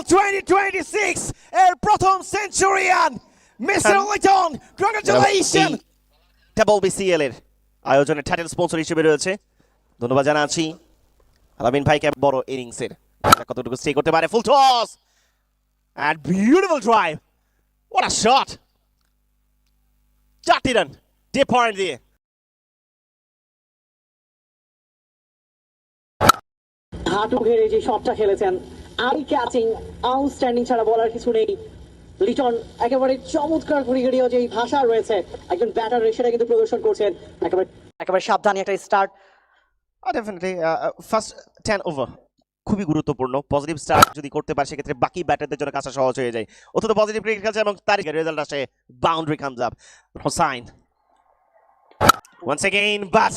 BCL 2026 এর প্রথম centurion mister Liton, congratulation. Double BCL এর আয়োজনের টাইটেল স্পন্সর হিসেবে রয়েছে। ধন্যবাদ জানাচ্ছি আলামিন ভাইকে বড় ইনিংসের কতটুকু স্টে করতে পারে। Full toss and beautiful drive, what a shot, 4 run day point দিয়ে। হাঁটু ঘেরে যে শটটা খেলেছেন, আই ক্যাচিং, আউটস্ট্যান্ডিং ছাড়া বলার কিছু নেই। লিটন একেবারে চমৎকার ক্রিকেটীয় যে ভাষা রয়েছে একজন ব্যাটার সেটা কিন্তু প্রদর্শন করছেন। একেবারে সাবধানে একটা স্টার্ট। ডেফিনেটলি ফার্স্ট 10 ওভার খুবই গুরুত্বপূর্ণ। পজিটিভ স্টার্ট যদি করতে পারে সেক্ষেত্রে বাকি ব্যাটারদের জন্য কাজটা সহজ হয়ে যায়। অত্যন্ত পজিটিভ ক্রিকেট খেলছে এবং তার রেজাল্ট আসে boundary comes up. Hossain once again but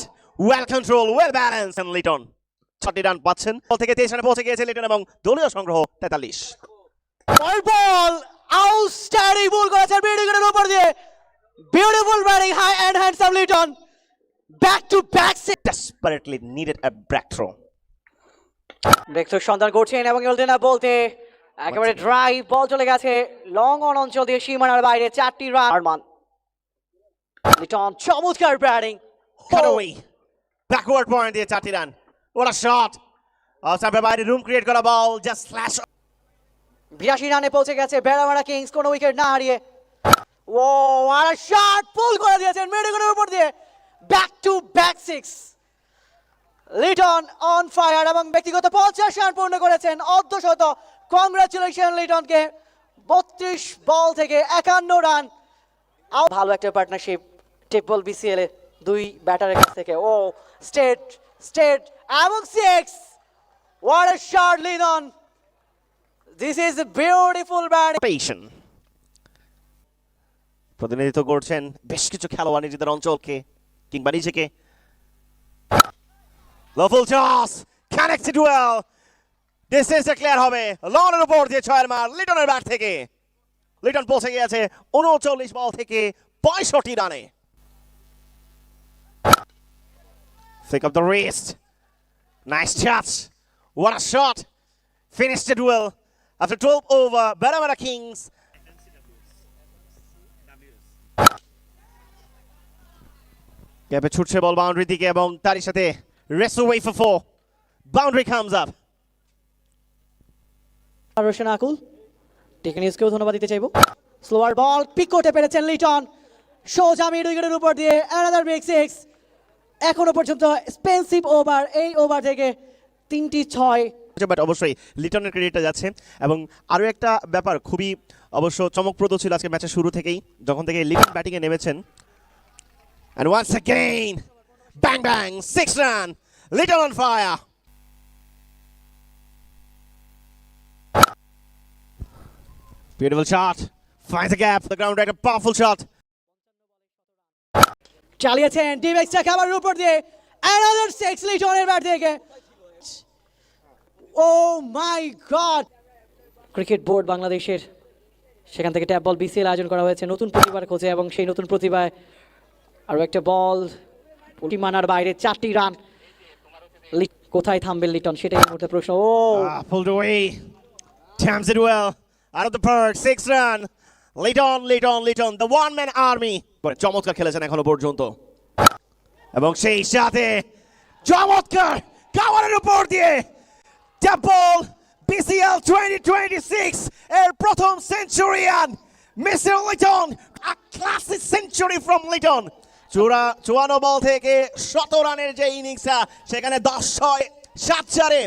well control, well balanced, and Liton 6টি রান পাচ্ছেন। বল থেকে 23 রানে পৌঁছে গিয়েছে লিটন এবং দলীয় সংগ্রহ 43। বল আউটস্ট্যান্ডিং বল করেছেন বিউটিফুল উপর দিয়ে, beautiful batting, high and handsome Liton, back to back desperately needed a breakthrough. Breakthrough সন্ধান করছেন এবং এলটেনা বলতে একেবারে ড্রাইভ বল চলে গেছে লং অন অঞ্চল দিয়ে সীমানার বাইরে, 4টি রান। আরমান লিটন চমৎকার ব্যাটিং, Cutaway backward point দিয়ে 4টি run. What a shot! Outside বাইরে রুম ক্রিয়েট করা বল জাস্ট ফ্ল্যাশ। 82 রানে পৌঁছে গেছে বেড়ামারা কিংস কোনো উইকেট না হারিয়ে। ও আর শট পুল করে দিয়েছেন মিডগুলোর উপর দিয়ে, back to back 6। Liton on fire এবং ব্যক্তিগত 50 রান পূর্ণ করেছেন অর্ধশত। কংগ্রাচুলেশন লিটনকে, 32 বল থেকে 51 রান। ভালো একটা পার্টনারশিপ টেকবল বিসিএল এ দুই ব্যাটারের কাছ থেকে। ও স্টেট এবং 6, what a shot Liton, this is a beautiful batting. Passion প্রতিনিধিত্ব করছেন বেশ কিছু খেলোয়াড় নিজেদের অঞ্চলকে কিংবা নিজেকে। Full toss connected well, this is a clear হবে লনের উপর দিয়ে 6 মার লিটনের ব্যাট থেকে। লিটন পৌঁছে গিয়েছে 39 বল থেকে 65 রানে। Flick of the wrist, nice touch, what a shot, finished it well after 12 over. Baramara Kings গ্যাপে ছুটছে বল বাউন্ডারির দিকে এবং তারই সাথে race away for 4, boundary comes up. Roshan আকুল টেকনিক্সকেও ধন্যবাদ দিতে চাইবো। স্লোয়ার বল পিক করতে পেরেছেন লিটন, সোজা মিড উইকেটের উপর দিয়ে অ্যানাদার বিগ 6। এখনো পর্যন্ত এক্সপেন্সিভ ওভার, এই ওভার থেকে 3টি 6। বাট অবশ্যই লিটনের ক্রেডিটটা যাচ্ছে। এবং আরও একটা ব্যাপার খুবই অবশ্য চমকপ্রদ ছিল আজকে ম্যাচের শুরু থেকেই, যখন থেকে লিটন ব্যাটিংয়ে নেমেছেন। And once again, bang bang, 6 run, Liton on fire. Beautiful shot, finds a gap, the ground right, a powerful shot. চালিয়েছেন ডিপ এক্সট্রা খাবারের উপর দিয়ে, অ্যানাদার 6 লিটনের ব্যাট থেকে। ও মাই গড, ক্রিকেট বোর্ড বাংলাদেশের সেখান থেকে ট্যাপ বল বিসিএল আয়োজন করা হয়েছে নতুন প্রতিভার খোঁজে, এবং সেই নতুন প্রতিভায় আরও একটা বল সীমানার বাইরে, 4টি রান। কোথায় থামবেন লিটন সেটাই এই মুহূর্তে প্রশ্ন। ও Pulled away, times it well, out of the park, 6 run. Liton, the one-man army. চমৎকার খেলেছেন এখনো পর্যন্ত এবং সেই সাথে চমৎকার কাভারের উপর দিয়ে ডাবল BCL 2026 এর প্রথম centurion mister Liton, a classic century from Liton. 54 বল থেকে 100 রানের যে ইনিংসটা, সেখানে 10-6-7-4-এ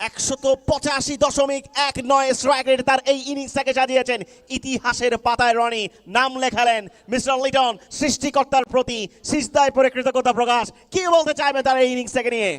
185.19 স্ট্রাইক রেট তার এই ইনিংসটাকে সাজিয়েছেন। ইতিহাসের পাতায় রনি নাম লেখালেন মিস্টার লিটন। সৃষ্টিকর্তার প্রতি সিজদায় পরে কৃতজ্ঞতা প্রকাশ। কি বলতে চাইবে তার এই ইনিংসটাকে নিয়ে?